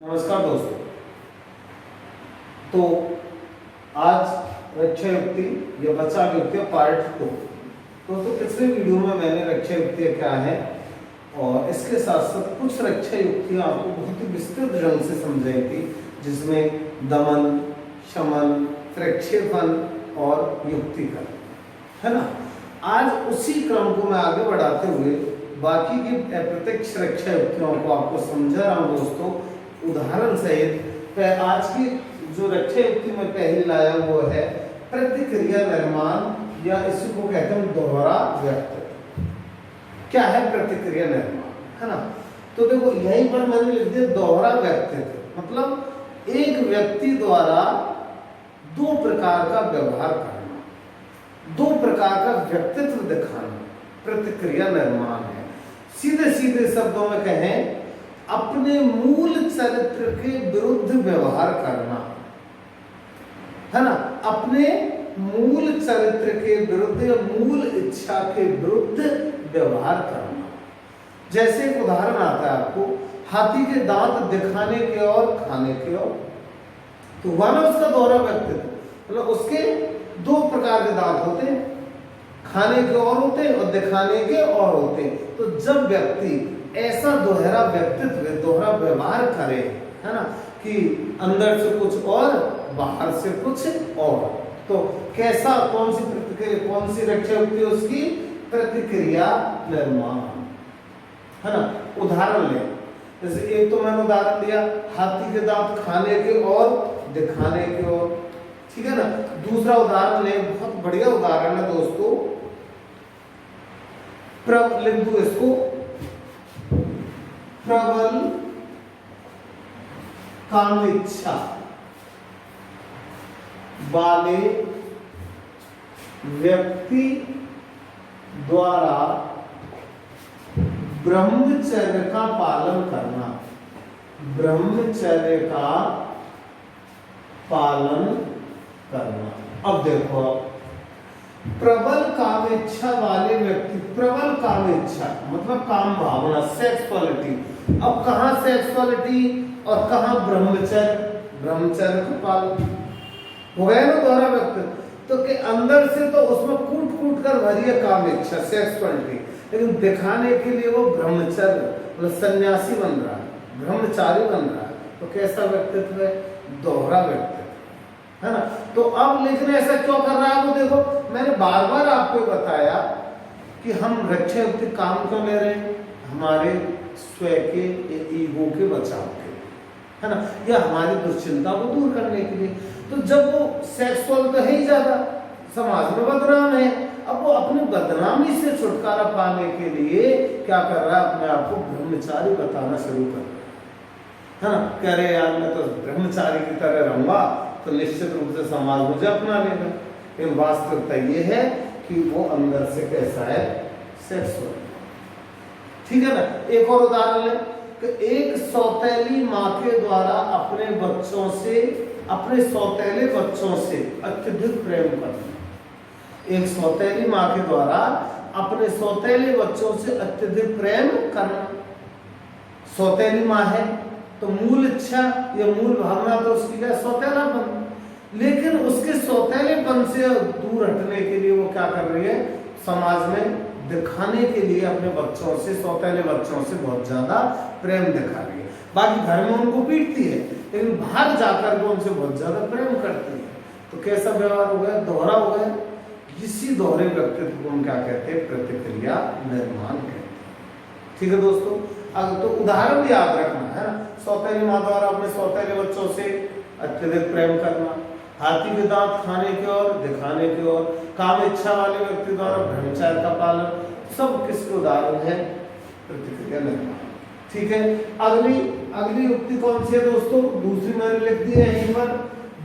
नमस्कार दोस्तों। तो आज रक्षा युक्ति या बचाव युक्ति पार्ट 2। दोस्तों पिछले वीडियो में मैंने रक्षा युक्तियाँ क्या है और इसके साथ साथ कुछ रक्षा युक्तियाँ आपको बहुत ही विस्तृत ढंग से समझाई थी, जिसमें दमन, शमन, प्रक्षेपण और युक्तिकरण, है ना। आज उसी क्रम को मैं आगे बढ़ाते हुए बाकी की अप्रत्यक्ष रक्षा युक्तियों को आपको समझा रहा हूँ दोस्तों, उदाहरण सहित। आज की जो रक्षा युक्ति में पहली लाया वो है प्रतिक्रिया निर्माण, या इसी को कहते हैं दोहरा व्यक्तित्व। क्या है प्रतिक्रिया निर्माण, है ना। तो देखो यहीं पर मैंने लिख दिया दोहरा व्यक्तित्व, मतलब एक व्यक्ति द्वारा दो प्रकार का व्यवहार करना, दो प्रकार का व्यक्तित्व दिखाना प्रतिक्रिया निर्माण है। सीधे सीधे शब्दों में कहें, अपने मूल चरित्र के विरुद्ध व्यवहार करना, है ना। अपने मूल चरित्र के विरुद्ध या मूल इच्छा के विरुद्ध व्यवहार करना। जैसे एक उदाहरण आता है आपको, हाथी के दांत दिखाने के और खाने के और, तो वह उसका दोहरा व्यक्तित्व, मतलब उसके दो प्रकार के दांत होते हैं, खाने के और होते हैं और दिखाने के और होते हैं। तो जब व्यक्ति ऐसा दोहरा व्यक्तित्व, दोहरा व्यवहार करे, है ना, कि अंदर से कुछ और बाहर से कुछ और, तो कैसा, कौन सी प्रतिक्रिया, कौन सी रक्षा युक्ति उसकी प्रतिक्रिया निर्माण, है ना। उदाहरण ले, जैसे एक तो मैंने उदाहरण दिया हाथी के दांत खाने के और दिखाने के और, ठीक है ना। दूसरा उदाहरण ले, बहुत बढ़िया उदाहरण है दोस्तों, लिख दो इसको, प्रबल कामेच्छा वाले व्यक्ति द्वारा ब्रह्मचर्य का पालन करना, ब्रह्मचर्य का पालन करना। अब देखो, प्रबल कामेच्छा वाले व्यक्ति, प्रबल कामेच्छा मतलब काम भावना, सेक्सुअलिटी। अब कहाँ सेक्सुअलिटी और कहाँ ब्रह्मचर्य, ब्रह्मचर्य का पालन हो गया ना दोहरा व्यक्ति। तो के अंदर से तो उसमें कूट कूट कर भरी है कामेच्छा, सेक्सुअलिटी, लेकिन दिखाने के लिए वो ब्रह्मचर्य मतलब सन्यासी बन रहा है, ब्रह्मचारी बन रहा है। तो कैसा व्यक्तित्व है, दोहरा व्यक्तित्व, है ना। तो अब लेकिन ऐसा क्यों कर रहा है वो देखो, मैंने बार बार आपको बताया कि हम रक्षा युक्ति काम क्यों ले रहे हैं, हमारे स्वयं के ईगो के बचाव के, है ना, या हमारी दुश्चिंता को दूर करने के लिए। तो जब वो सेक्सुअल तो है ही ज्यादा, समाज में बदनाम है, अब वो अपनी बदनामी से छुटकारा पाने के लिए क्या कर रहा है, अपने आप को ब्रह्मचारी बताना शुरू कर रहा है ना। कह रहे यार मैं तो ब्रह्मचारी की तरह रहूंगा तो निश्चित रूप से समाज मुझे अपना लेगा, लेकिन वास्तविकता ये है कि वो अंदर से कैसा है, सेक्सुअल, ठीक है ना। एक और उदाहरण ले कि एक सौतेली माँ के द्वारा अपने बच्चों से, अपने सौतेले बच्चों से अत्यधिक प्रेम करना। एक सौतेली माँ के द्वारा अपने सौतेले बच्चों से अत्यधिक प्रेम करना। सौतेली माँ है तो मूल इच्छा या मूल भावना तो उसकी क्या, सौतेलापन, लेकिन उसके सौतेलेपन से दूर हटने के लिए वो क्या कर रही है, समाज में दिखाने के लिए अपने बच्चों से, सौतेले बच्चों से बहुत ज्यादा प्रेम दिखा रही है। बाकी घर में उनको पीटती है, लेकिन बाहर जाकर के उनसे बहुत ज्यादा प्रेम करती है। तो कैसा व्यवहार हो गया, दोहरा हो गया। इसी दोहरे व्यक्तित्व को हम क्या कहते हैं, प्रतिक्रिया निर्माण कहते हैं, ठीक है दोस्तों। अब तो उदाहरण भी याद रखना है ना, सौतेली माँ द्वारा अपने सौतेले बच्चों से अत्यधिक प्रेम करना, हाथी के दांत खाने की और दिखाने की और, काम इच्छा वाले व्यक्ति द्वारा ब्रह्मचर्य का पालन, सब किसके उदाहरण है, प्रतिक्रिया निर्माण, ठीक है। अगली युक्ति कौन सी है दोस्तों, दूसरी मैंने लिख दी है यहीं पर,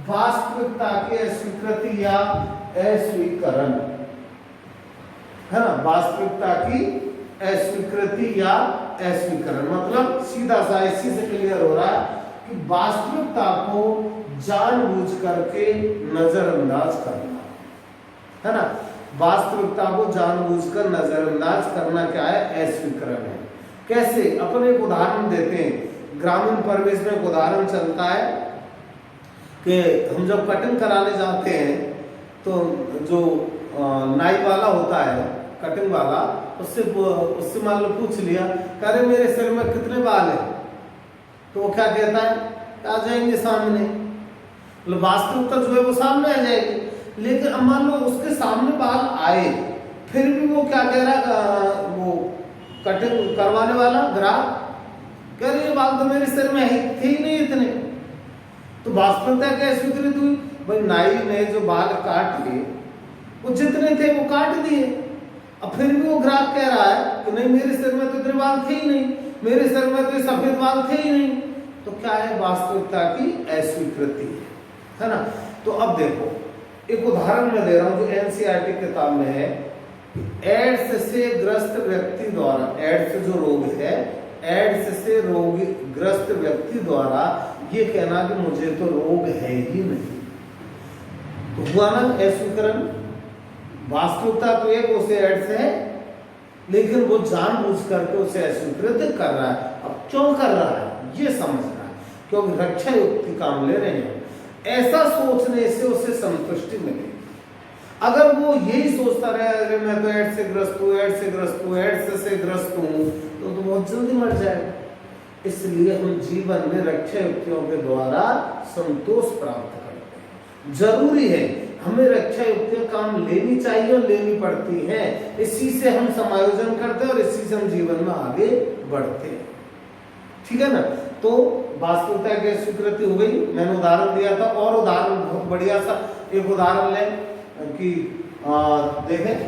वास्तविकता की अस्वीकृति या अस्वीकरण, है ना। वास्तविकता की अस्वीकृति या अस्वीकरण मतलब सीधा सा इसी से क्लियर हो रहा है कि वास्तविकता को जानबूझ करके नजरअंदाज करना, है ना। वास्तविकता को जानबूझकर नजरअंदाज करना क्या है, अस्वीकरण है। कैसे, अपन एक उदाहरण देते हैं ग्रामीण परिवेश में एक उदाहरण चलता है कि हम जब कटिंग कराने जाते हैं तो जो नाई वाला होता है, कटिंग वाला, उससे मान लो पूछ लिया, अरे मेरे सिर में कितने बाल हैं, तो वो क्या कहता है, आ जाएंगे सामने। मतलब वास्तविकता जो है वो सामने आ जाएगी, लेकिन अब मान लो उसके सामने बाल आए, फिर भी वो क्या कह रहा है, वो कटिंग करवाने वाला ग्राहक कह रही है बाल तो मेरे सिर में थे ही नहीं इतने। तो वास्तविकता क्या स्वीकृत हुई, भाई नाई ने जो बाल काट लिए वो जितने थे वो काट दिए, अब फिर भी वो ग्राहक कह रहा है कि नहीं मेरे सिर में तो इतने बाल थे ही नहीं, मेरे सिर में तो सफेद बाल थे ही नहीं। तो क्या है, वास्तविकता की अस्वीकृति है ना। तो अब देखो एक उदाहरण मैं दे रहा हूं जो एनसीईआरटी किताब में है। एड्स से ग्रस्त व्यक्ति द्वारा, एड्स जो रोग है, एड्स से ग्रस्त व्यक्ति द्वारा ये कहना कि मुझे तो रोग है ही नहीं, तो हुआ ना अस्वीकरण। वास्तविकता तो एक उसे एड्स है, लेकिन वो जानबूझ करके उसे अस्वीकृत कर रहा है। अब क्यों कर रहा है ये समझना है, क्योंकि रक्षा युक्ति काम ले रहे हैं। ऐसा सोचने से उसे संतुष्टि मिलेगी। अगर वो यही सोचता रहे अरे मैं तो एड्स से ग्रस्त हूँ, एड्स से ग्रस्त हूँ, एड्स से ग्रस्त हूँ, तो बहुत जल्दी मर जाएगा। इसलिए हम जीवन में रक्षा युक्तियों के द्वारा संतोष प्राप्त करते हैं। जरूरी है, हमें रक्षा युक्तियां काम लेनी चाहिए और लेनी पड़ती हैं। इसी से हम समायोजन करते हैं और इसी से हम जीवन में आगे बढ़ते हैं, ठीक है ना। तो वास्तविकता की स्वीकृति हो गई, मैंने उदाहरण दिया था। और उदाहरण बहुत बढ़िया सा एक उदाहरण लें कि देखें,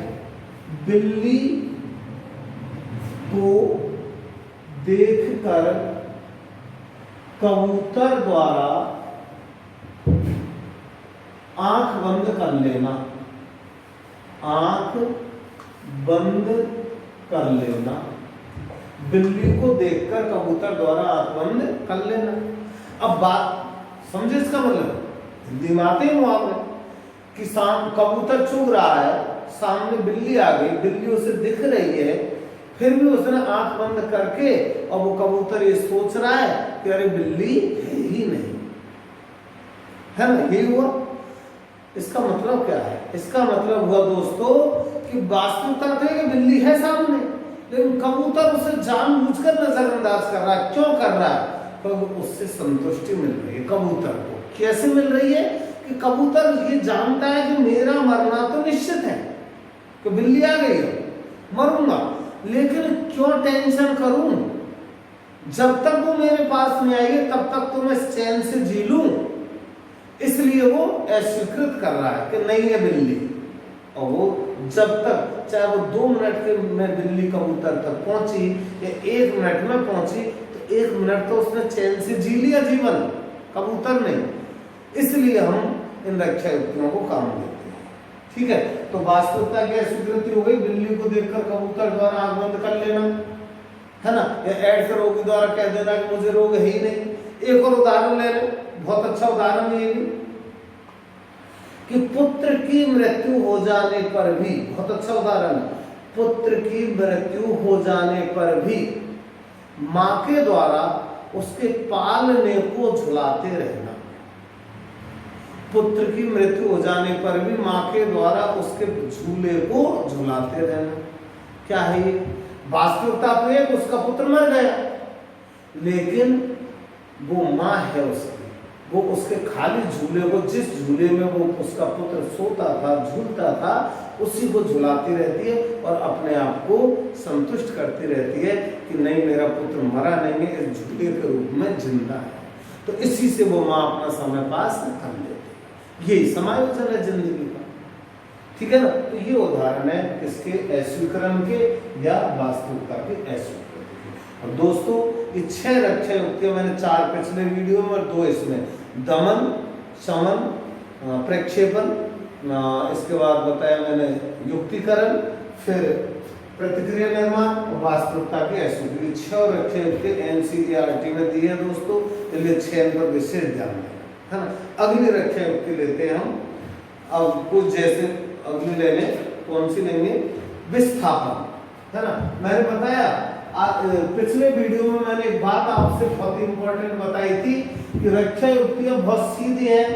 बिल्ली को देखकर कबूतर द्वारा आंख बंद कर लेना, आंख बंद कर लेना। बिल्ली को देखकर कबूतर द्वारा आंख बंद कर लेना। अब बात समझे, इसका मतलब हिंदी में आते ही मुहावरे कि कबूतर चुग रहा है, सामने बिल्ली आ गई, बिल्ली उसे दिख रही है, फिर भी उसने आंख बंद करके, और वो कबूतर ये सोच रहा है कि अरे बिल्ली है ही नहीं, है ना, यही हुआ। इसका मतलब क्या है, इसका मतलब हुआ दोस्तों कि वास्तविकता तो है कि बिल्ली है सामने, लेकिन कबूतर उसे जानबूझकर नजरअंदाज कर रहा है। क्यों कर रहा है, क्योंकि उससे संतुष्टि मिल रही है कबूतर को। कैसे मिल रही है कि कबूतर ये जानता है कि मेरा मरना तो निश्चित है, कि बिल्ली आ गई है, मरूंगा, लेकिन क्यों टेंशन करूं, जब तक वो मेरे पास में आएगी तब तक तो मैं चैन से जी लूं। इसलिए वो अस्वीकृत कर रहा है कि नहीं है बिल्ली, और वो जब तक, चाहे वो 2 मिनट के में बिल्ली कबूतर तक पहुंची या 1 मिनट में पहुंची, तो 1 मिनट तो उसने चैन से जी लिया जीवन, कबूतर ने। इसलिए हम इन रक्षा युक्तियों को काम देते हैं, ठीक है। तो वास्तविकता की स्वीकृति हो गई, बिल्ली को देखकर कबूतर द्वारा आंख बंद कर लेना, है ना, या एड्स रोगी द्वारा कह देना कि मुझे रोग है ही नहीं। एक और उदाहरण ले लें, बहुत अच्छा उदाहरण ये भी कि पुत्र की मृत्यु हो जाने पर भी, बहुत अच्छा उदाहरण, पुत्र की मृत्यु हो जाने पर भी मां के द्वारा उसके पालने को झुलाते रहना। पुत्र की मृत्यु हो जाने पर भी मां के द्वारा उसके झूले को झुलाते रहना। क्या है ये, वास्तविकता तो है उसका पुत्र मर गया, लेकिन वो मां है उसकी, वो उसके खाली झूले को, जिस झूले में वो उसका पुत्र सोता था, झूलता था, उसी को झुलाती रहती है और अपने आप को संतुष्ट करती रहती है कि नहीं मेरा पुत्र मरा नहीं है, इस झूले के रूप में जिंदा है। तो इसी से वो मां अपना समय पास कर लेती है। यही समायोजन है जिंदगी का, ठीक है ना। तो ये उदाहरण है इसके अस्वीकरण के या वास्तविकता के अस्वीकृति के। और दोस्तों ये 6 रक्षा युक्तियां मैंने 4 पिछले वीडियो में और 2 इसमें, दमन, शमन, प्रक्षेपण, इसके बाद बताया मैंने युक्तिकरण, फिर प्रतिक्रिया निर्माण और वास्तविकता की अस्वीकृति। 6 रक्षा युक्ति एनसीईआरटी में दी है दोस्तों, इसलिए 6 पर विशेष ध्यान दें, है ना। अगली रक्षा युक्ति लेते हैं हम। अब कुछ जैसे अगली ले लें, कौन सी लेंगे, विस्थापन, है ना। मैंने बताया पिछले वीडियो में मैंने एक बात आपसे बहुत इंपॉर्टेंट बताई थी कि रक्षा युक्तियां बहुत सीधी हैं,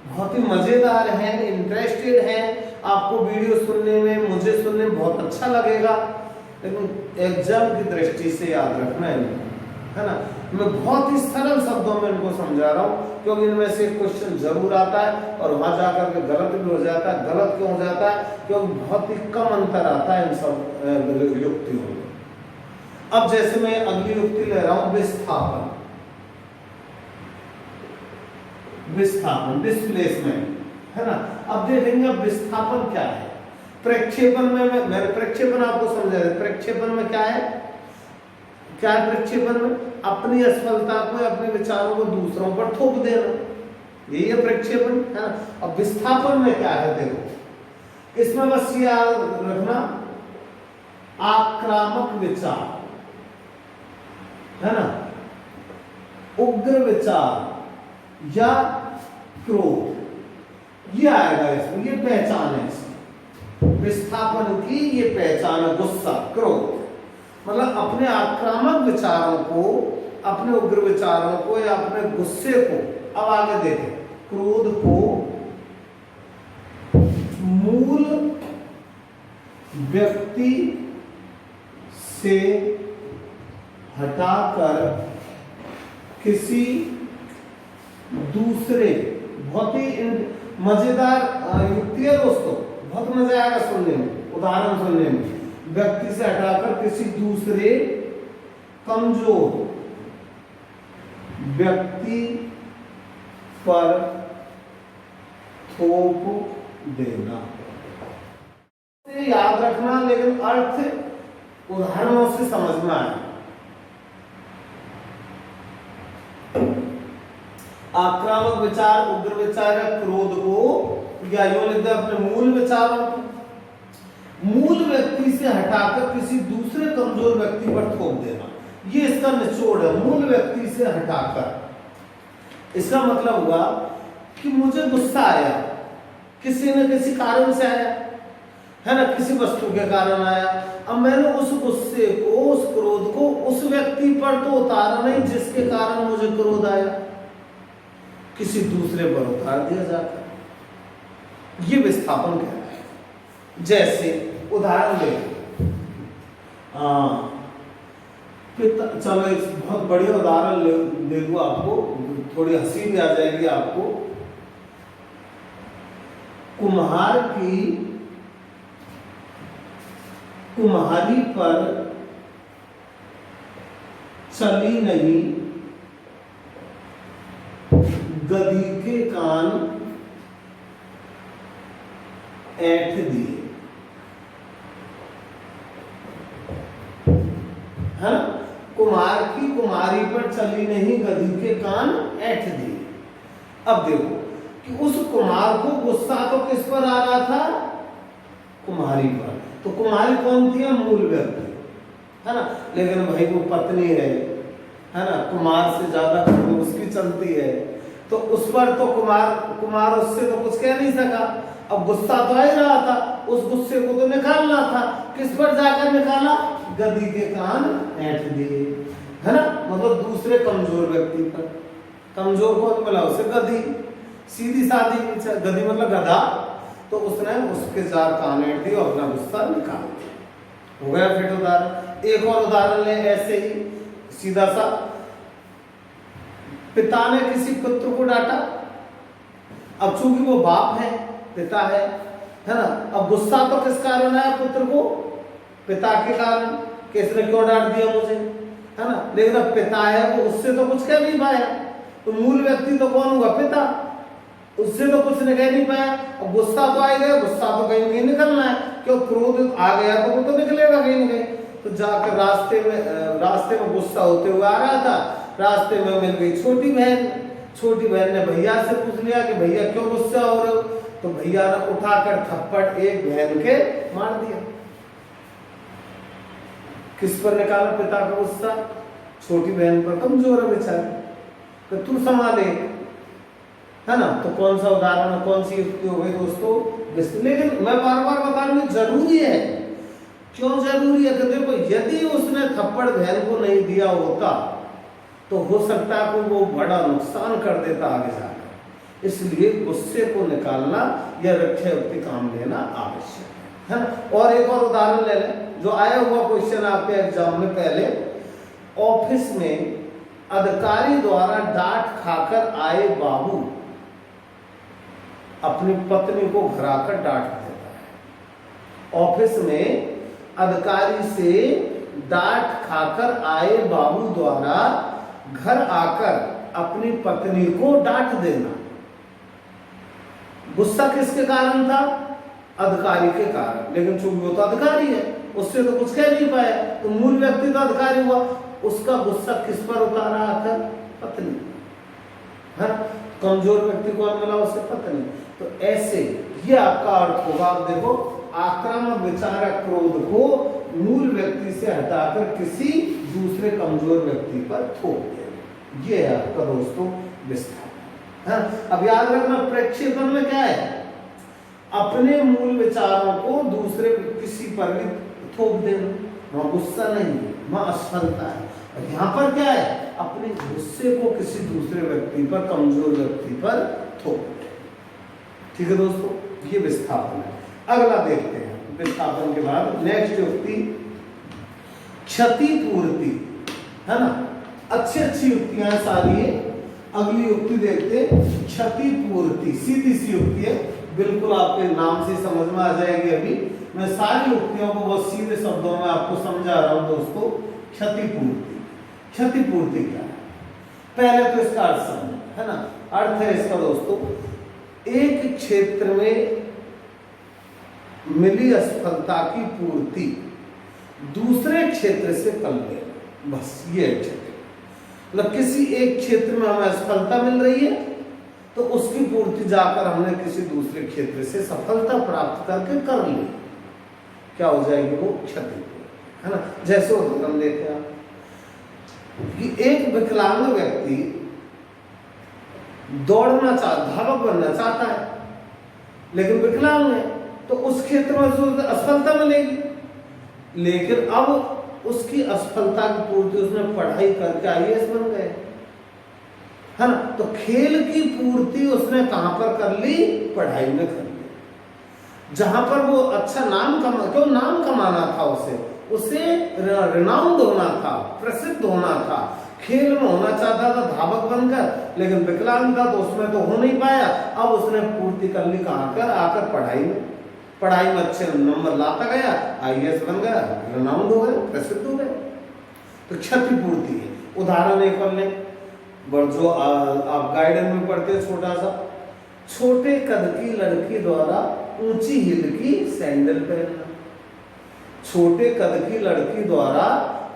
बहुत ही मजेदार हैं, इंटरेस्टेड हैं। आपको वीडियो सुनने में, मुझे सुनने में बहुत अच्छा लगेगा, लेकिन एग्जाम की दृष्टि से याद रखना है ना। मैं बहुत ही सरल शब्दों में इनको समझा रहा हूँ, क्योंकि इनमें से क्वेश्चन जरूर आता है और वहां जाकर के गलत भी हो जाता है। गलत क्यों हो जाता है? क्योंकि बहुत ही कम अंतर आता है इन सब युक्तियों में। अब जैसे मैं अगली युक्ति ले रहा हूं, विस्थापन। विस्थापन, डिस्प्लेसमेंट, है ना। अब देखेंगे विस्थापन क्या है। प्रक्षेपण में मैंने प्रक्षेपण आपको समझा दिया। प्रक्षेपण में क्या है? क्या है प्रक्षेपण में? अपनी असफलता को, अपने विचारों को दूसरों पर थोप देना, यही है प्रक्षेपण, है ना। अब विस्थापन में क्या है? देखो, इसमें बस याद रखना, आक्रामक विचार, है ना, उग्र विचार या क्रोध, ये आएगा इसमें। ये पहचान है इसकी, विस्थापन की ये पहचान है। गुस्सा, क्रोध, मतलब अपने आक्रामक विचारों को, अपने उग्र विचारों को या अपने गुस्से को, अब आगे देखें, क्रोध को मूल व्यक्ति से हटाकर किसी दूसरे, बहुत ही मजेदार युक्ति है दोस्तों, बहुत मजा आएगा सुनने में, उदाहरण सुनने में। व्यक्ति से हटाकर किसी दूसरे कमजोर व्यक्ति पर थोप देना। याद रखना, लेकिन अर्थ उदाहरणों से समझना है। आक्रामक विचार, उग्र विचार या क्रोध को या यूं लिखते हैं अपने मूल विचारों को मूल व्यक्ति से हटाकर किसी दूसरे कमजोर व्यक्ति पर थोप देना, ये इसका निचोड़ है। मूल व्यक्ति से हटाकर, इसका मतलब हुआ कि मुझे गुस्सा आया, किसी न किसी कारण से आया, है ना, किसी वस्तु के कारण आया। अब मैंने उस गुस्से को, उस क्रोध को उस व्यक्ति पर तो उतारा नहीं जिसके कारण मुझे क्रोध आया, किसी दूसरे पर उतार दिया जाता, ये विस्थापन कहलाता है। जैसे उदाहरण ले, चलो एक बहुत बढ़िया उदाहरण दे दूं आपको, थोड़ी हंसी भी आ जाएगी आपको। कुम्हार की कुम्हारी पर चली नहीं गधी के कान ऐंठ दिए, है। कुम्हार की कुम्हारी पर चली नहीं गधी के कान ऐंठ दिए। अब देखो कि उस कुम्हार को गुस्सा तो किस पर आ रहा था? कुम्हारी पर। तो कुम्हारी कौन थी? मूल व्यक्ति, है ना। लेकिन भाई वो पत्नी है ना, कुम्हार से ज्यादा उसकी चलती है, तो उस पर तो कुम्हार उससे तो कुछ कह नहीं सका। अब गुस्सा तो आ ही रहा था, उस गुस्से को तो निकालना था। किस पर जाकर निकाला? गधी के कान ऐंठ दिए, है ना। मतलब दूसरे कमजोर व्यक्ति पर। कमजोर कौन बोला? उसे गधी, सीधी सादी गधी मतलब गधा। तो उसने उसके चार कान ऐंठ दिए और अपना गुस्सा निकाल दिया। हो गया फिर उदाहरण। एक और उदाहरण ले, ऐसे ही सीधा सा। पिता ने किसी पुत्र को डांटा, अब चूंकि वो बाप है, पिता है ना। अब गुस्सा तो किस कारण आया पुत्र को? पिता के कारण, किसने क्यों डांट दिया मुझे, है ना। लेकिन अब पिता है, वो उससे तो कुछ कह नहीं पाया, तो मूल व्यक्ति तो कौन हुआ? पिता, उससे तो कुछ कह नहीं पाया। अब गुस्सा तो आ गया, गुस्सा तो कहीं कहीं निकलना है, क्यों? क्रोध आ गया तो वो तो निकलेगा कहीं कहीं। तो जाकर रास्ते में गुस्सा होते हुए आ रहा था, रास्ते में मिल गई छोटी बहन। छोटी बहन ने भैया से पूछ लिया कि भैया क्यों गुस्सा हो रहे हो? तो भैया ने उठाकर थप्पड़ एक बहन के मार दिया। किस पर निकाला पिता का गुस्सा? छोटी बहन पर। कमजोर है बेचारी, तो तू संभाले, है ना। तो कौन सा उदाहरण, कौन सी युक्ति हो गई दोस्तों? लेकिन मैं बार बार बता रहा हूं, जरूरी है क्यों जरूरी है? कि देखो यदि उसने थप्पड़ बहन को नहीं दिया होता तो हो सकता है कि वो बड़ा नुकसान कर देता आगे जाकर। इसलिए गुस्से को निकालना या रक्षा युक्ति काम लेना आवश्यक है ना। और एक और उदाहरण ले लें, जो आया हुआ क्वेश्चन आपके एग्जाम में पहले, ऑफिस में अधिकारी द्वारा डांट खाकर आए बाबू अपनी पत्नी को घर आकर डांट देता है। ऑफिस में अधिकारी से डांट खाकर आए बाबू द्वारा घर आकर अपनी पत्नी को डांट देना। गुस्सा किसके कारण था? अधिकारी के कारण। लेकिन चूंकि वो तो अधिकारी है, उससे तो कुछ कह नहीं पाया, तो मूल व्यक्ति तो अधिकारी हुआ, उसका गुस्सा किस पर उतारा आकर? पत्नी। है कमजोर व्यक्ति कौन मिला? उसे पत्नी। तो ऐसे ये आपका अर्थ होगा। आप देखो, आक्रामक विचार क्रोध को मूल व्यक्ति से हटाकर किसी दूसरे कमजोर व्यक्ति पर थोप देना, ये है आपका दोस्तों विस्थापन। है अब याद रखना, प्रक्षेपण में क्या है? अपने मूल विचारों को दूसरे किसी पर भी थोप देना। वहां गुस्सा नहीं है, वहां असफलता है। और यहाँ पर क्या है? अपने गुस्से को किसी दूसरे व्यक्ति पर, कमजोर व्यक्ति पर थोप देना। ठीक है दोस्तों, ये विस्थापन है। अगला देखते हैं विस्थापन के बाद नेक्स्ट युक्ति क्षतिपूर्ति, है ना। अच्छी अच्छी युक्तियां सारी है। अगली युक्ति देखते हैं क्षतिपूर्ति। सीधी सी युक्ति है, बिल्कुल आपके नाम से समझ में आ जाएगी। अभी मैं सारी युक्तियों को बहुत सीधे शब्दों में आपको समझा रहा हूं दोस्तों। क्षतिपूर्ति, क्षतिपूर्ति क्या है? पहले तो इसका अर्थ समझो, है ना। अर्थ है इसका दोस्तों, एक क्षेत्र में मिली असफलता की पूर्ति दूसरे क्षेत्र से कर ले, बस ये क्षेत्र। मतलब किसी एक क्षेत्र में हमें असफलता मिल रही है तो उसकी पूर्ति जाकर हमने किसी दूसरे क्षेत्र से सफलता प्राप्त करके कर ली, क्या हो जाएगी? वो क्षति, है ना। जैसे उदाहरण देते हैं कि एक विकलांग व्यक्ति दौड़ना धावक बनना चाहता है, लेकिन विकलांग है, तो उस क्षेत्र में उसको असफलता मिलेगी। लेकिन अब उसकी असफलता की पूर्ति उसने पढ़ाई करके IAS बन गए, है ना। तो खेल की पूर्ति उसने कहां पर कर ली? पढ़ाई में कर ली। जहां पर वो अच्छा नाम कमाना था, उसे रिनाउंड होना था, प्रसिद्ध होना था, खेल में होना चाहता था धावक बनकर, लेकिन विकलांग था तो उसमें तो हो नहीं पाया। अब उसने पूर्ति कर ली कहां कर? आकर पढ़ाई में। पढ़ाई में अच्छे नंबर लाता गया, IAS बन गया, रिनाउंड हो गए, प्रसिद्ध हो गए। तो क्षतिपूर्ति है। उदाहरण एक और लें, जो आप गाइडेंस में पढ़ते हैं, छोटा सा, छोटे कद की लड़की द्वारा ऊंची हील की सैंडल पहनना। छोटे कद की लड़की द्वारा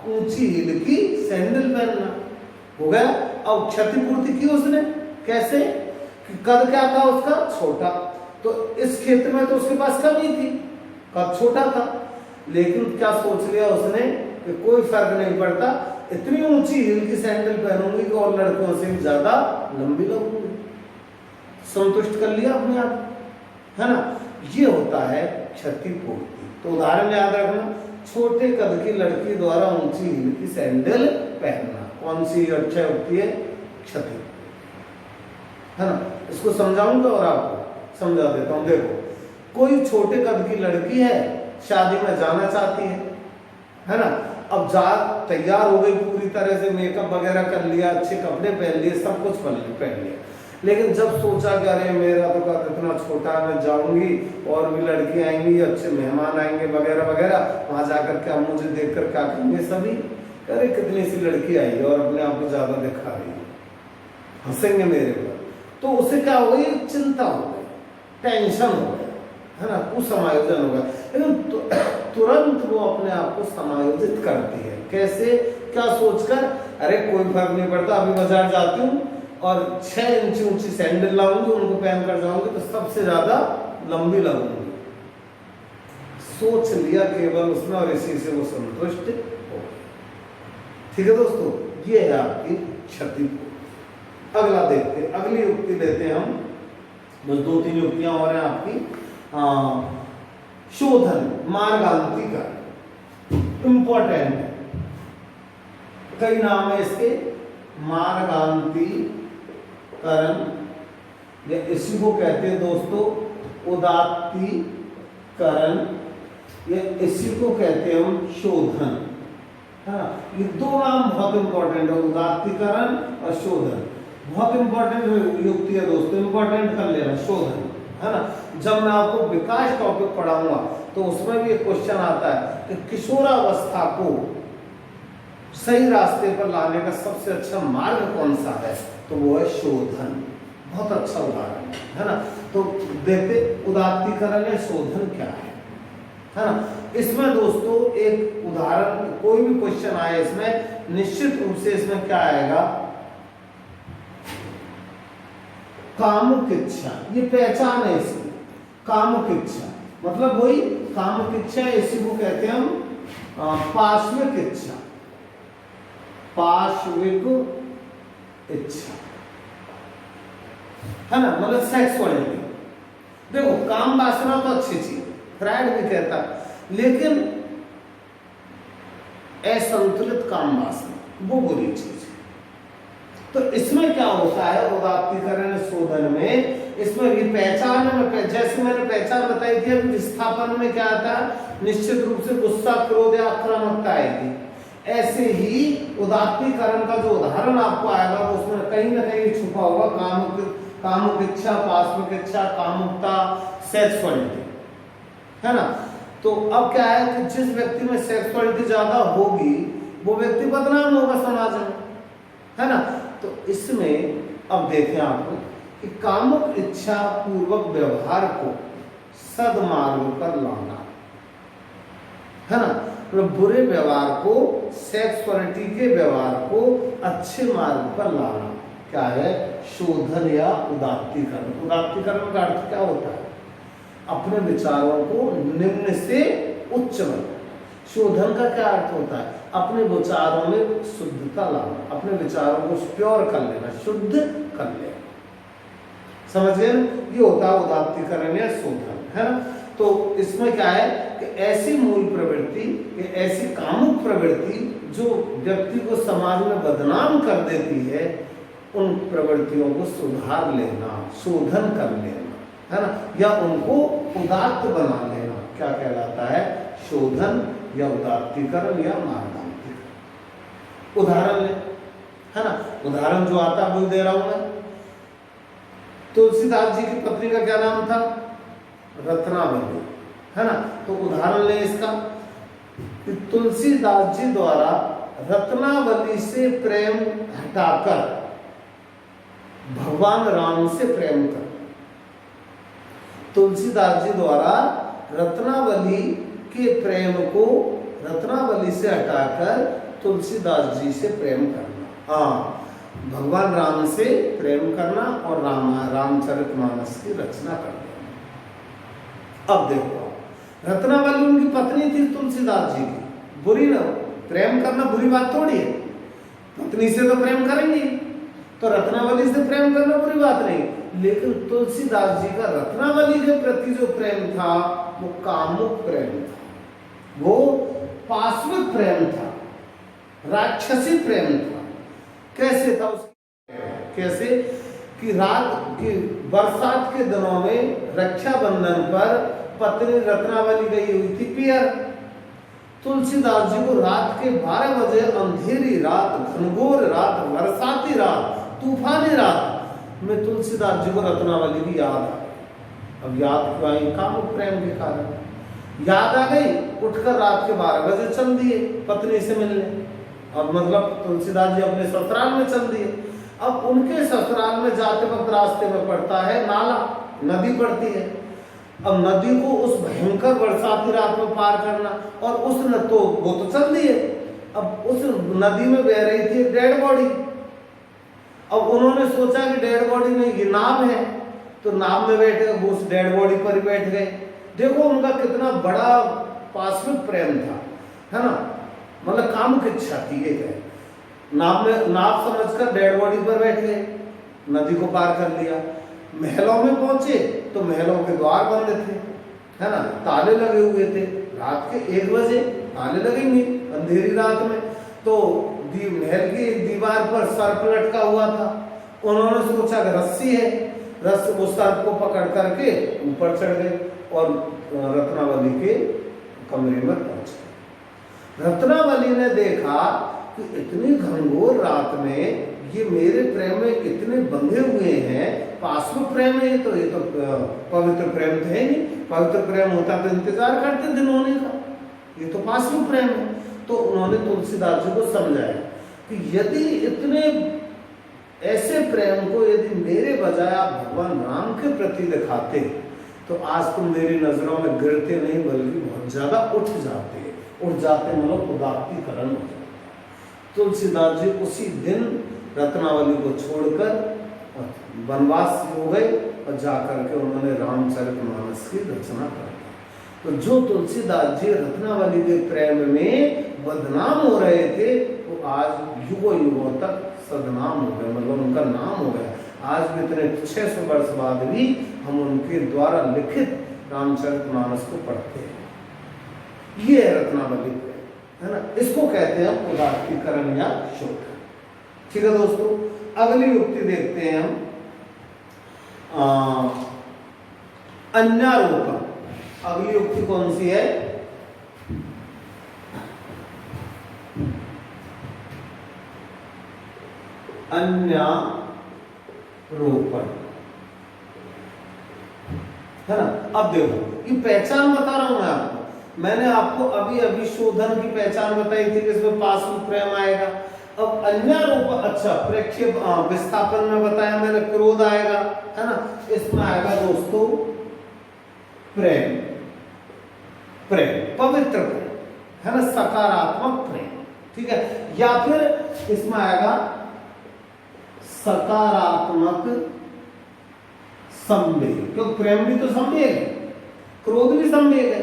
ऊंची हील की सैंडल पहनना हो गया। अब क्षतिपूर्ति की उसने कैसे? कि कद क्या था उसका? छोटा। तो इस क्षेत्र में तो उसके पास कमी थी, कद छोटा था, लेकिन क्या सोच लिया उसने कि कोई फर्क नहीं पड़ता, इतनी ऊंची हील की सैंडल पहनूंगी कि और लड़कियों से भी ज्यादा लंबी लगूंगी। संतुष्ट कर लिया अपने आप, है ना। ये होता है क्षतिपूर्ति। तो उदाहरण याद रखना, छोटे कद की लड़की द्वारा ऊंची हील की सैंडल पहनना। कौन सी अच्छा युक्ति है? क्षति, है ना। इसको समझाऊंगा और आपको समझा देता हूं। देखो, कोई छोटे कद की लड़की है, शादी में जाना चाहती है ना। अब तैयार हो गई पूरी तरह से, मेकअप वगैरह कर लिया, अच्छे कपड़े पहन लिए, सब कुछ पहन लिया, लेकिन जब सोचा कि अरे मेरा तो कद इतना छोटा, मैं जाऊंगी और भी लड़की आएंगी, अच्छे मेहमान आएंगे वगैरह वगैरह, वहां जाकर क्या मुझे देखकर क्या कहेंगे सभी? अरे कितनी सी लड़की आई है और अपने आप को ज्यादा दिखा रही है, हंसेंगे मेरे पर। तो उसे क्या हो गई? चिंता हो गई, टेंशन हो गया, है ना, कुछ समायोजन होगा। लेकिन तुरंत वो अपने आप को समायोजित करती है। कैसे? क्या सोचकर? अरे कोई फर्क नहीं पड़ता, अभी बाजार जाती हूँ और 6 इंच ऊंची सैंडल लाऊंगी, उनको पहन कर जाऊंगी तो सबसे ज्यादा लंबी लगूंगी। सोच लिया केवल उसने और इसी से वो संतुष्ट हो। ठीक है दोस्तों, ये है आपकी क्षतिपूर्ति। अगला देखते हैं, अगली युक्ति लेते हैं हम, बस 2-3 युक्तियां और हैं आपकी। शोधन, मार्गांतिकरण, इंपॉर्टेंट है। कई नाम है इसके, मार्गांतीकरण, या इसी को कहते हैं दोस्तों उदात्तीकरण, या इसी को कहते हैं हम शोधन, है ना। ये दो नाम बहुत इंपॉर्टेंट है, उदात्तीकरण और शोधन। बहुत इंपॉर्टेंट युक्ति है दोस्तों, इंपॉर्टेंट कर लेना शोधन, है ना। जब मैं आपको विकास टॉपिक पढ़ाऊंगा तो उसमें भी एक क्वेश्चन आता है कि किशोरावस्था को सही रास्ते पर लाने का सबसे अच्छा मार्ग कौन सा है, तो वो है शोधन। बहुत अच्छा उदाहरण है ना। तो देखते उदात्तीकरण या शोधन क्या है ना। इसमें दोस्तों एक उदाहरण, कोई भी क्वेश्चन आए इसमें निश्चित रूप से इसमें क्या आएगा, कामुक इच्छा, ये पहचान है इसकी। कामुक इच्छा मतलब वही कामुक इच्छा, इसी को कहते हैं हम पाश्विक इच्छा। पाश्विक इच्छा, है ना, मतलब सेक्सुअलिटी। देखो काम वासना तो अच्छी चीज, फ्रायड भी कहता, लेकिन असंतुलित काम वासना वो बुरी चीज है। तो इसमें क्या होता है उदात्तीकरण शोधन में, इसमें भी पहचान में, जैसे मैंने पहचान बताई थी, विस्थापन में क्या आता है, निश्चित रूप से गुस्सा, क्रोध या आक्रामकता आएगी। ऐसे ही उदात्तीकरण का जो उदाहरण आपको आएगा उसमें कहीं ना कहीं छुपा होगा कामुक इच्छा, पाश्विक इच्छा, कामुकता, सेक्सुअलिटी, है ना। तो अब क्या है कि जिस व्यक्ति में सेक्सुअलिटी ज्यादा होगी वो व्यक्ति बदनाम होगा समाज में, है ना। तो इसमें अब देखें आपको कि कामुक इच्छा पूर्वक व्यवहार को सद्मार्ग पर लाना, है ना, तो बुरे व्यवहार को, सेक्सुअलिटी के व्यवहार को अच्छे मार्ग पर लाना क्या है, शोधन या उदात्तीकरण। उदात्तीकरण का अर्थ क्या होता है, अपने विचारों को निम्न से उच्च बनाना। शोधन का क्या अर्थ होता है, अपने विचारों में शुद्धता लाना, अपने विचारों को प्योर कर लेना, शुद्ध कर लेना। समझ गए, ये होता है उदात्तीकरण या शोधन, है ना। तो इसमें क्या है कि ऐसी मूल प्रवृत्ति, ऐसी कामुक प्रवृत्ति जो व्यक्ति को समाज में बदनाम कर देती है, उन प्रवृत्तियों को सुधार लेना, शोधन कर लेना, है ना, या उनको उदात्त बना लेना क्या कहलाता है, शोधन या उदात्तीकरण या मार्गांतीकरण। उदाहरण ले, है ना, उदाहरण जो आता है वो दे रहा हूं मैं। तुलसीदास जी की पत्नी का क्या नाम था, रत्नावली, है ना। तो उदाहरण ले इसका कि तुलसीदास जी द्वारा रत्नावली से प्रेम हटाकर भगवान राम से प्रेम कर। तुलसीदास जी द्वारा रत्नावली के प्रेम को रत्नावली से हटाकर तुलसीदास जी से प्रेम करना, हाँ, भगवान राम से प्रेम करना और रामचरितमानस की रचना करना। अब देखो, रत्नावली उनकी पत्नी थी तुलसीदास जी की, बुरी ना, प्रेम करना बुरी बात थोड़ी है, पत्नी से तो प्रेम करेंगे, तो रत्नावली से प्रेम करना बुरी बात नहीं। लेकिन तुलसीदास जी का रत्नावली के प्रति जो प्रेम था वो कामुक प्रेम था, वो पाश्विक प्रेम था, राक्षसी प्रेम था। कैसे था उसका, कैसे कि रात की बरसात के दिनों में रक्षाबंधन पर पत्नी रत्नावली गई हुई थी पियर। तुलसीदास जी को रात के 12 बजे अंधेरी रात, घनघोर रात, बरसाती रात, तूफानी रात में तुलसीदास जी को रत्नावली की याद आ गई। अब याद क्यों आई, कामुक प्रेम के कारण याद आ गई। उठकर रात के 12 बजे चल दिए पत्नी से मिलने, और मतलब तुलसीदास जी अपने ससुराल में चल दिए। अब उनके ससुराल में जाते वक्त रास्ते में पड़ता है नाला, नदी पड़ती है। अब नदी को उस भयंकर बरसाती रात में पार करना, और उसने तो वो तो चल दिए, अब उस नदी में बह रही थी डेड बॉडी। अब उन्होंने सोचा कि डेड बॉडी में ये नाव है, तो नाव में बैठ गए, वो उस डेड बॉडी पर ही बैठ गए। देखो उनका कितना बड़ा पाश्विक प्रेम था, है ना, मतलब कामुक इच्छा थी। ये है नाव में, नाव समझकर डेड बॉडी पर बैठ गए, नदी को पार कर लिया। महलों में पहुंचे तो महलों के द्वार बंद थे, है ना, ताले लगे हुए थे। रात के 1 बजे ताले लगेंगे, अंधेरी रात में, तो महल की दीवार पर सर्प लटका हुआ था। उन्होंने सोचा कि रस्सी है, रस्सी वो सर्प को पकड़ करके ऊपर चढ़ गए और रत्नावली के कमरे में पहुंच गए। रत्नावली ने देखा कि इतनी घनघोर रात में ये मेरे प्रेम में इतने बंधे हुए हैं, पाशव प्रेम है, तो ये तो पवित्र प्रेम तो है नहीं, पवित्र प्रेम होता तो इंतजार करते दिन होने का, ये तो पाशव प्रेम है। तो उन्होंने तुलसीदास जी को समझाया कि यदि इतने ऐसे प्रेम को यदि मेरे बजाय आप भगवान राम के प्रति दिखाते तो आज तुम मेरी नजरों में गिरते नहीं बल्कि बहुत ज्यादा उठ जाते मतलब उदात्तीकरण हो जाता। तुलसीदास जी उसी दिन रत्नावली को छोड़कर वनवास हो गए और जाकर के उन्होंने रामचरितमानस की रचना कर दी। तो जो तुलसीदास जी रत्नावली के प्रेम में बदनाम हो रहे थे वो आज युगों युगों तक सदनाम हो गए, मतलब उनका नाम हो गया। आज भी इतने 600 वर्ष बाद भी हम उनके द्वारा लिखित रामचरितमानस को पढ़ते हैं। ये है रत्नावली है ना, इसको कहते हैं उदात्तीकरण या शोध। ठीक है दोस्तों, अगली युक्ति देखते हैं हम, अन्यारोपण। अगली युक्ति कौन सी है? अन्यारोपण है ना। अब देखो ये पहचान बता रहा हूं मैं आपको, मैंने आपको अभी अभी शोधन की पहचान बताई थी कि इसमें पाशव प्रेम आएगा। अब अन्यारोपण, अच्छा प्रेक्षेप विस्थापन में बताया मैंने, क्रोध आएगा है ना, इसमें आएगा दोस्तों प्रेम, पवित्र प्रेम है ना, सकारात्मक प्रेम। ठीक है, या फिर इसमें आएगा सकारात्मक संवेग, क्योंकि प्रेम भी तो संवेग है, क्रोध भी संवेग है।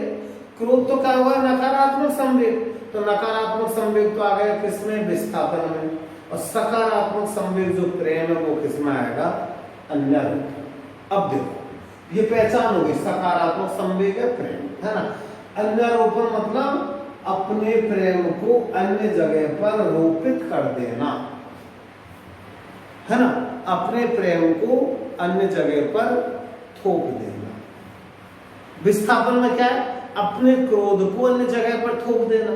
क्रोध तो क्या हुआ? नकारात्मक संवेग, तो नकारात्मक संवेग तो आ गया किसमें? विस्थापन में। और सकारात्मक संवेग जो प्रेम है वो किसमें आएगा? अन्यारोपण। अब देखो ये पहचान होगी, सकारात्मक संवेग है प्रेम है ना। अन्यारोपण मतलब अपने प्रेम को अन्य जगह पर रोपित कर देना है ना, अपने प्रेम को अन्य जगह पर थोप देना। विस्थापन में क्या है? अपने क्रोध को अन्य जगह पर थोप देना।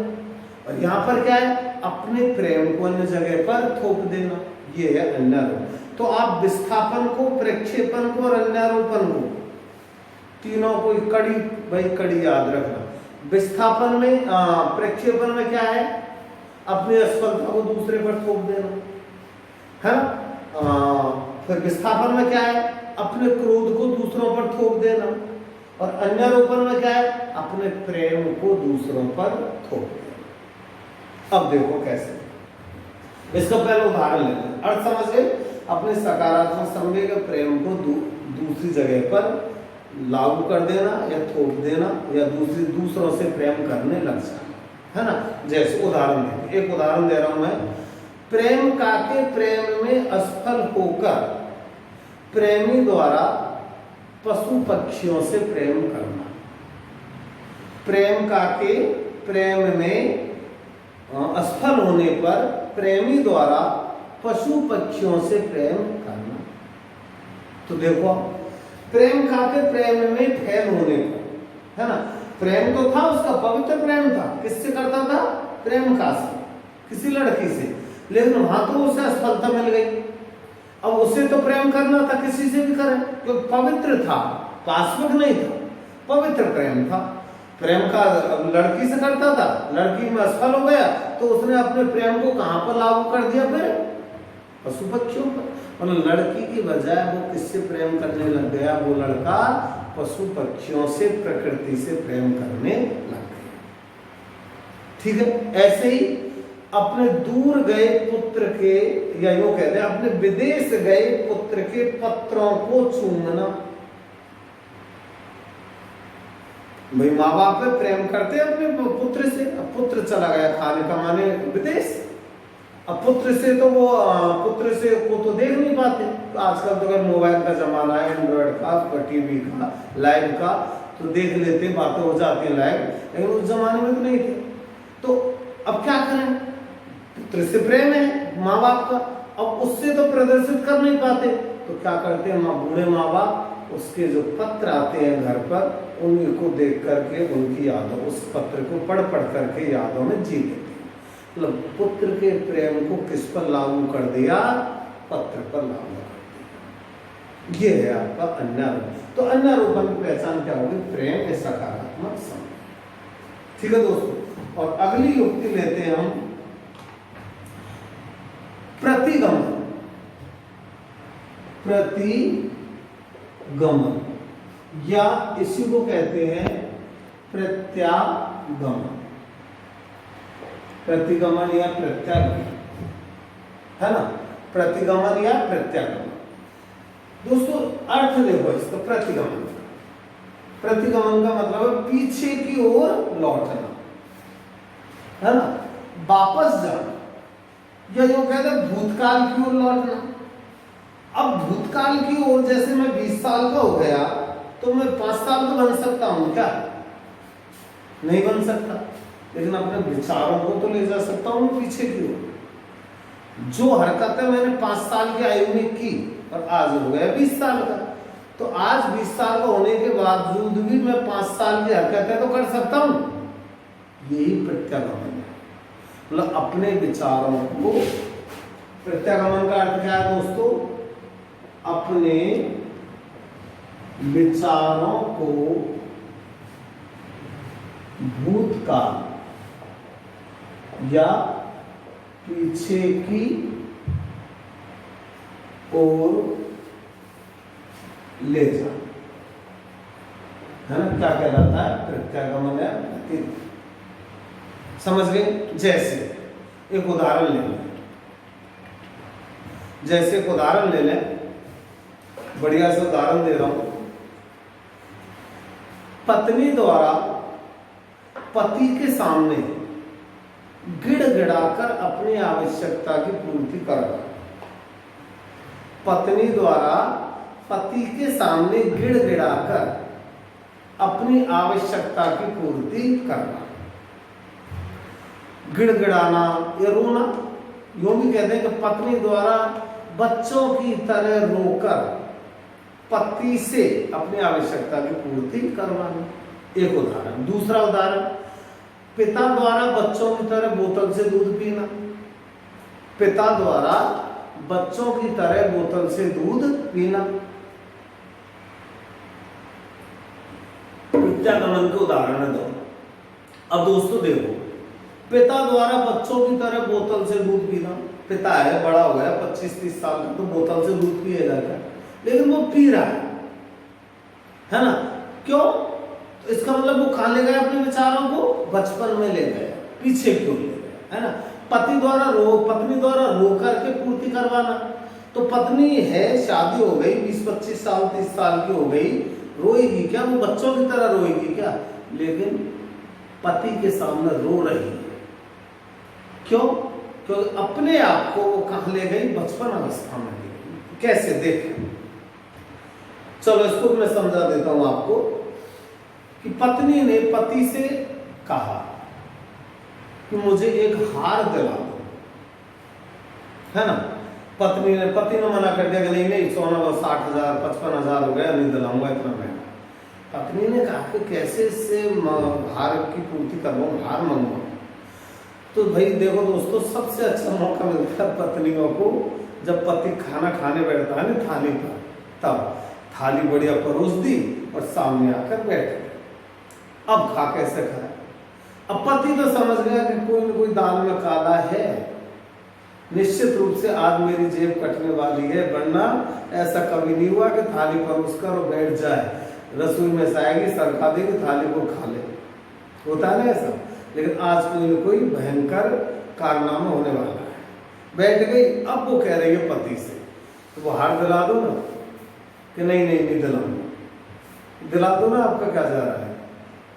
और यहां पर क्या है? अपने प्रेम को अन्य जगह पर थोप देना। ये है अन्यारोपण। तो आप विस्थापन को, प्रक्षेपण को और अन्यारोपण को, तीनों को कड़ी, भाई कड़ी याद रखना। विस्थापन में, प्रक्षेपण में क्या है? अपनी असफलता को दूसरे पर थोप देना है ना। फिर विस्थापन में क्या है? अपने क्रोध को दूसरों पर थोप देना। और अन्यारोपण में क्या है? अपने प्रेम को दूसरों पर थोप देना। अब देखो कैसे, इसका पहले उदाहरण लेते हैं, अर्थ समझ गए। अपने सकारात्मक संवेग प्रेम को दूसरी जगह पर लागू कर देना या थोप देना या दूसरों से प्रेम करने लग जाना है ना। जैसे उदाहरण देंगे, एक उदाहरण दे रहा हूं मैं। प्रेम काके प्रेम में असफल होकर प्रेमी द्वारा पशु पक्षियों से प्रेम करना। प्रेम काके प्रेम में असफल होने पर प्रेमी द्वारा पशु पक्षियों से प्रेम करना। तो देखो प्रेम काके प्रेम में फैल होने पर है ना, प्रेम तो था उसका, पवित्र प्रेम था, किससे करता था? प्रेम का से, किसी लड़की से, लेकिन वहां तो उसे असफलता मिल गई। अब उसे तो प्रेम करना था, किसी से भी करे, क्योंकि पवित्र था, पाशविक नहीं था, पवित्र प्रेम था। प्रेम का लड़की से करता था, लड़की में असफल हो गया तो उसने अपने प्रेम को कहां पर लागू कर दिया? फिर पशु पक्षियों पर। मतलब लड़की की बजाय वो किससे प्रेम करने लग गया? वो लड़का पशु पक्षियों से, प्रकृति से प्रेम करने लग गया। ठीक है, ऐसे ही अपने दूर गए पुत्र के, या यूं कहते हैं अपने विदेश गए पुत्र के पत्रों को चूमना। भाई माँ बाप पे प्रेम करते हैं अपने पुत्र से, अब पुत्र चला गया खाने कमाने विदेश, अब पुत्र से तो वो पुत्र से को तो देख नहीं पाते। तो आजकल तो अगर मोबाइल का जमाना है, एंड्रॉइड का, टीवी का, लाइव का, तो देख लेते, बातें हो जाती है लाइव, लेकिन उस जमाने में तो नहीं थे। तो अब क्या करें, पुत्र से प्रेम है माँ बाप का, अब उससे तो प्रदर्शित कर नहीं पाते, तो क्या करते हैं बूढ़े माँ बाप उसके जो पत्र आते हैं घर पर, उनको देख करके उनकी यादों, उस पत्र को पढ़ करके यादों में जी लेते हैं। मतलब पुत्र के प्रेम को किस पर लागू कर दिया, पत्र पर लागू कर दिया। ये है आपका अन्यारोपण। तो अन्यारोपण की पहचान क्या होगी, प्रेम के सकारात्मक संबंध। ठीक है दोस्तों, और अगली युक्ति लेते हैं हम प्रतिगमन। प्रतिगमन या इसी को कहते हैं प्रत्यागमन। प्रतिगमन या प्रत्यागमन, है ना, प्रतिगमन या प्रत्यागमन। दोस्तों अर्थ देखो इसका, प्रतिगमन का मतलब है पीछे की ओर लौटना, है ना, वापस जाना, या जो कहते हैं भूतकाल की ओर लौटना। अब भूतकाल की ओर जैसे मैं 20 साल का हो गया तो मैं 5 साल का बन सकता हूं क्या, नहीं बन सकता, लेकिन अपने विचारों को तो ले जा सकता हूं पीछे की ओर। जो हरकतें मैंने 5 साल की आयु में की और आज हो गया 20 साल का, तो आज 20 साल का होने के बावजूद भी मैं 5 साल की हरकतें तो कर सकता हूं। यही प्रत्यागमन है, मतलब अपने विचारों को, प्रत्यागमन का अर्थ क्या है दोस्तों, अपने विचारों को भूतकाल या पीछे की ओर ले जा, है ना, क्या कहलाता है, प्रत्यागमन या प्रतिगमन। समझ गए। जैसे एक उदाहरण ले लें, जैसे एक उदाहरण ले लें, बढ़िया से उदाहरण दे रहा हूं। पत्नी द्वारा पति के सामने गिड़गिड़ाकर अपनी आवश्यकता की पूर्ति करना। पत्नी द्वारा पति के सामने गिड़गिड़ाकर अपनी आवश्यकता की पूर्ति करना। गिड़गिड़ाना या रोना, यूं भी कहते हैं कि पत्नी द्वारा बच्चों की तरह रोकर पति से अपनी आवश्यकता की पूर्ति करवाना, एक उदाहरण। दूसरा उदाहरण, पिता द्वारा बच्चों की तरह बोतल से दूध पीना। पिता द्वारा बच्चों की तरह बोतल से दूध पीना। प्रत्यागमन के उदाहरण है दो। अब दोस्तों देखो, पिता द्वारा बच्चों की तरह बोतल से दूध पीना, पिता है, बड़ा हो गया 25-30 साल का, तो बोतल से दूध पिएगा क्या, लेकिन वो पी रहा है ना, क्यों, तो इसका मतलब वो कहां ले गए अपने विचारों को, बचपन में ले गए, पीछे क्यों ले गए, है ना। पत्नी द्वारा रो करके पूर्ति करवाना, तो पत्नी है, शादी हो गई, 20-25 साल 30 साल की हो गई, रोएगी क्या, वो बच्चों की तरह रोएगी क्या, लेकिन पति के सामने रो रही है, क्यों, क्योंकि अपने आप को वो कहां ले गई, बचपन अवस्था में ले गई। कैसे, देखें, चलो इसको मैं समझा देता हूं आपको कि पत्नी ने पति से कहा कि मुझे एक हार दिला दो, है ना। पति ने मना कर दिया कि नहीं सोना वो 60,000 55,000 हो गया, नहीं दिलाऊंगा इतना महंगा। पत्नी ने कहा कि कैसे इससे हार की पूर्ति करवाऊं, हार मंगवाऊं। तो भाई देखो दोस्तों, सबसे अच्छा मौका मिलता है पत्नियों को जब पति खाना खाने बैठता है ना थाली पर, तब थाली बढ़िया परोस दी और सामने आकर बैठ गए। अब खा कैसे खाए, अब पति तो समझ गया कि कोई न कोई दाल में काला है, निश्चित रूप से आज मेरी जेब कटने वाली है, वरना ऐसा कभी नहीं हुआ कि थाली परोस कर और बैठ जाए, रसोई में से आएगी, सरका देगी, थाली को खा ले, होता है ना ऐसा। लेकिन आज कोई न कोई भयंकर कारनामा होने वाला है, बैठ गई। अब वो कह रही है पति से, तो वो हार दिला दो ना, कि नहीं दिलाऊंगा, दिला दो ना, आपका क्या जा रहा है,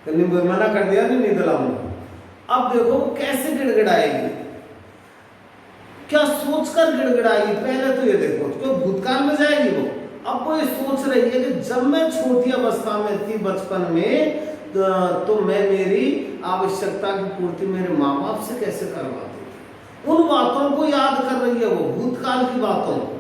मना कर दिया नहीं दिलाऊंगा। अब देखो वो कैसे गिड़गिड़ाएगी, क्या सोचकर गिड़गिड़ाएगी, पहले तो ये देखो, क्यों भूतकाल में जाएगी वो। अब वो ये सोच रही है कि जब मैं छोटी अवस्था में थी, बचपन में, तो मैं मेरी आवश्यकता की पूर्ति मेरे माँ बाप से कैसे करवाती थी। उन बातों को याद कर रही है वो, भूतकाल की बातों को।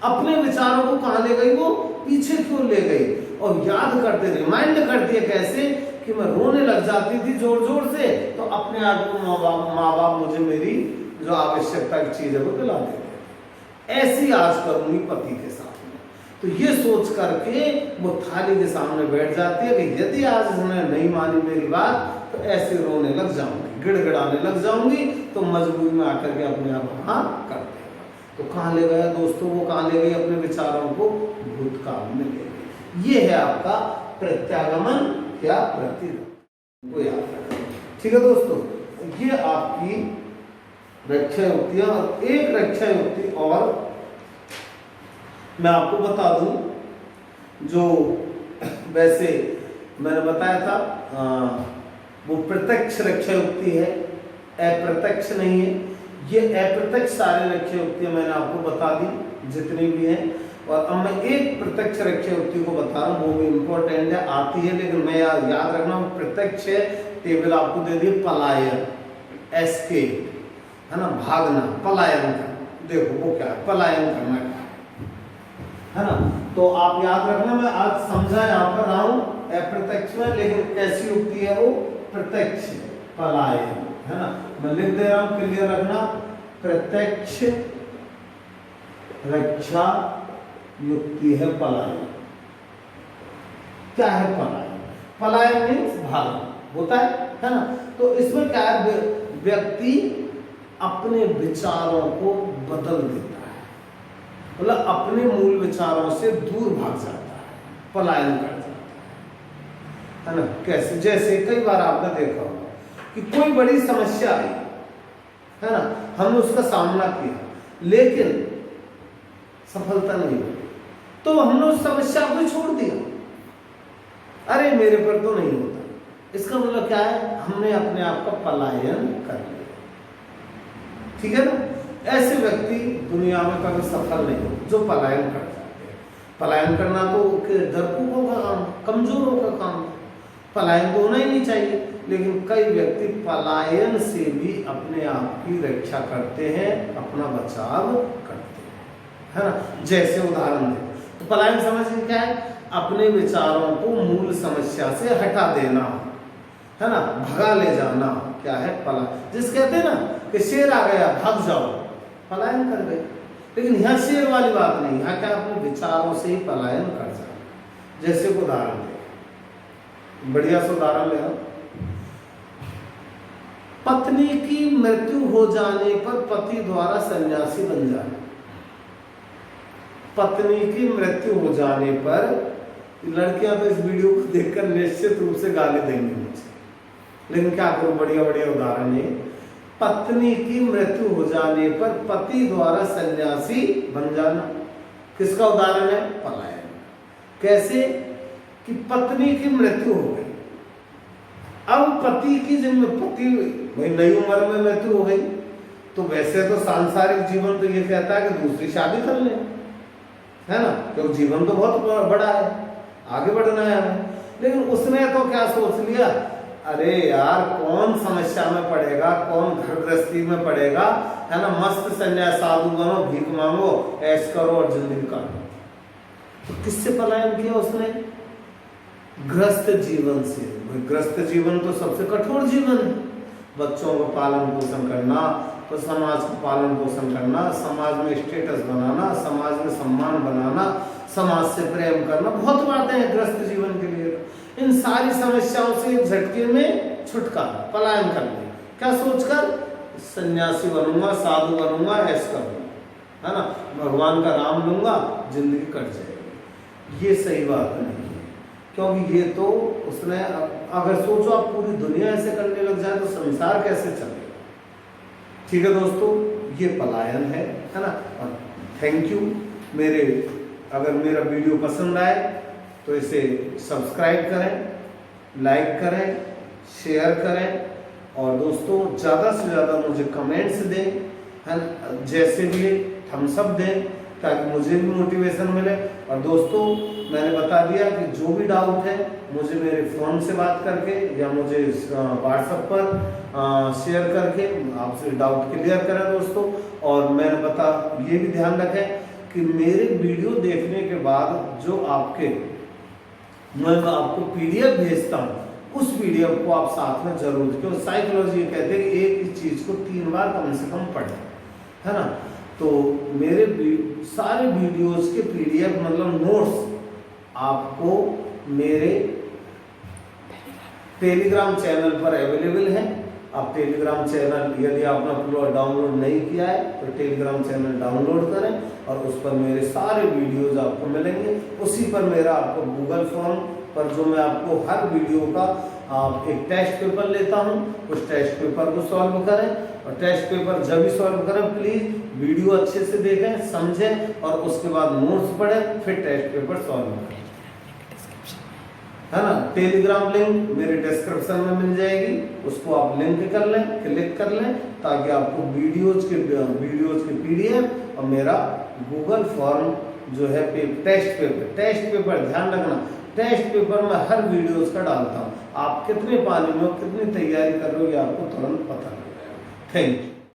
अपने विचारों को कहाँ ले गई वो, पीछे क्यों ले गई, और याद करते, रिमाइंड करती है कैसे कि मैं रोने लग जाती थी जोर जोर से, तो अपने आप को माँ बाप मुझे मेरी जो आवश्यकता की चीज है वो दिला देते। ऐसी आज करूंगी पति के साथ में। तो ये सोच करके वो थाली के सामने बैठ जाती है कि यदि आज इसने नहीं मानी मेरी बात तो ऐसे रोने लग जाऊंगी, गिड़गिड़ाने लग जाऊंगी, तो मजबूरी में आकर के अपने आप हाँ कर देगा। तो कहाँ ले गया दोस्तों, वो कहाँ ले गई, अपने विचारों को भूतकाल में ले गई। ये है आपका प्रत्यागमन या प्रतिगमन, वो याद रखना। ठीक है दोस्तों, ये आपकी रक्षा युक्तियां। और एक रक्षा युक्ति और मैं आपको बता दूं, जो वैसे मैंने बताया था वो प्रत्यक्ष रक्षा युक्ति है, अप्रत्यक्ष नहीं है। ये अप्रत्यक्ष सारे रक्षा युक्तियां मैंने आपको बता दी जितनी भी हैं। और अब मैं एक प्रत्यक्ष रक्षा युक्ति को बता रहा हूँ, वो भी इम्पोर्टेंट है, आती है, लेकिन मैं याद रखना प्रत्यक्ष है। टेबल आपको दे दिए, पलायन, एस्केप, है ना, भागना, पलायन करना। देखो वो क्या है, पलायन करना है ना। तो आप याद रखना, मैं आज समझा यहाँ पर रहा हूँ अप्रत्यक्ष में, लेकिन कैसी युक्ति है वो, प्रत्यक्ष पलायन, है ना। मैं लिख दे रहा हूँ, क्लियर रखना, प्रत्यक्ष रक्षा युक्ति है पलायन। क्या है पलायन? पलायन मीन्स भागना होता है ना। तो इसमें क्या है, व्यक्ति अपने विचारों को बदल देता है, मतलब अपने मूल विचारों से दूर भाग जाता है, पलायन कर जाता है ना। कैसे? जैसे कई बार आपने देखा होगा कि कोई बड़ी समस्या आई, है ना, हमने उसका सामना किया, लेकिन सफलता नहीं हुई, तो हमने उस समस्या को छोड़ दिया, अरे मेरे पर तो नहीं होता। इसका मतलब क्या है, हमने अपने आप का पलायन कर लिया। ठीक है ना। ऐसे व्यक्ति दुनिया में कभी सफल नहीं हो जो पलायन कर जाते हैं। पलायन करना तो डरपोकों का काम, कमजोरों का काम, पलायन तो होना ही नहीं चाहिए। लेकिन कई व्यक्ति पलायन से भी अपने आप की रक्षा करते हैं, अपना बचाव करते हैं, है ना। जैसे उदाहरण दें तो पलायन समझ क्या है, अपने विचारों को मूल समस्या से हटा देना, है ना, भगा ले जाना। क्या है पलायन? जिस कहते हैं ना कि शेर आ गया भाग जाओ, पलायन कर गए। लेकिन यहाँ शेर वाली बात नहीं, यहाँ क्या अपने विचारों से ही पलायन कर जाना। जैसे उदाहरण दे, बढ़िया सा उदाहरण ले, पत्नी की मृत्यु हो जाने पर पति द्वारा सन्यासी बन जाना। पत्नी की मृत्यु हो जाने पर, लड़कियां तो इस वीडियो को देखकर निश्चित रूप से गाली देंगी मुझे, लेकिन क्या करूं, बढ़िया बढ़िया उदाहरण है। पत्नी की मृत्यु हो जाने पर पति द्वारा सन्यासी बन जाना, किसका उदाहरण है, पलायन। कैसे कि पत्नी की मृत्यु हो गई, अब पति की जिम्मे, पति भाई नई उम्र में मृत्यु हो गई, तो वैसे तो सांसारिक जीवन तो ये कहता है कि दूसरी शादी कर ले, है ना, क्योंकि जीवन तो बहुत बड़ा है, आगे बढ़ना है हमें। लेकिन उसने तो क्या सोच लिया, अरे यार कौन समस्या में पड़ेगा, कौन घर गृहस्थी में पड़ेगा, है ना, मस्त संन्यास, साधु बनो, भीख मांगो, ऐश करो और जिंदगी काटो। तो किससे पलायन किया उसने, गृहस्थ जीवन से। गृहस्थ जीवन तो सबसे कठोर जीवन है। बच्चों का पालन पोषण करना, तो समाज का पालन पोषण करना, समाज में स्टेटस बनाना, समाज में सम्मान बनाना, समाज से प्रेम करना, बहुत बातें हैं गृहस्थ जीवन के लिए। इन सारी समस्याओं से झटके में छुटकारा, पलायन कर ले, क्या सोचकर, सन्यासी बनूंगा, साधु बनूंगा, ऐसा करूंगा, है ना, भगवान का नाम लूंगा, जिंदगी कट जाएगी। ये सही बात नहीं है, क्योंकि ये तो उसने, अगर सोचो आप पूरी दुनिया ऐसे करने लग जाए तो संसार कैसे चलेगा। ठीक है दोस्तों, ये पलायन है ना। और थैंक यू। अगर मेरा वीडियो पसंद आए तो इसे सब्सक्राइब करें, लाइक करें, शेयर करें, और दोस्तों ज़्यादा से ज़्यादा मुझे कमेंट्स दें, है, जैसे भी थम्स अप दें, ताकि मुझे भी मोटिवेशन मिले। और दोस्तों मैंने बता दिया कि जो भी डाउट है मुझे मेरे फ़ोन से बात करके या मुझे व्हाट्सएप पर शेयर करके आपसे डाउट क्लियर करें दोस्तों। और मैंने ये भी ध्यान रखें कि मेरे वीडियो देखने के बाद जो मैं आपको पीडीएफ भेजता हूँ उस पीडीएफ को आप साथ में जरूर, क्योंकि साइकोलॉजी कहते हैं कि एक ही चीज को 3 बार कम से कम पढ़ें, है ना। तो मेरे सारे वीडियोस के पीडीएफ मतलब नोट्स आपको मेरे टेलीग्राम चैनल पर अवेलेबल है। आप टेलीग्राम चैनल यदि आपने डाउनलोड नहीं किया है तो टेलीग्राम चैनल डाउनलोड करें और उस पर मेरे सारे वीडियोस आपको मिलेंगे। उसी पर मेरा आपको गूगल फॉर्म पर जो मैं आपको हर वीडियो का एक टेस्ट पेपर लेता हूं, उस टेस्ट पेपर को सॉल्व करें। और टेस्ट पेपर जब भी सॉल्व करें प्लीज वीडियो अच्छे से देखें, समझें और उसके बाद नोट्स पढ़ें, फिर टेस्ट पेपर सॉल्व करें, है ना। टेलीग्राम लिंक मेरे डिस्क्रिप्शन में मिल जाएगी, उसको आप लिंक कर लें, क्लिक कर लें, ताकि आपको वीडियोज के पीडीएफ और मेरा गूगल फॉर्म जो है टेस्ट पेपर ध्यान रखना, टेस्ट पेपर में हर वीडियोस का डालता हूँ। आप कितने पानी में हो, कितनी तैयारी कर रहे हो, ये आपको तुरंत पता लग जाएगा। Thank you.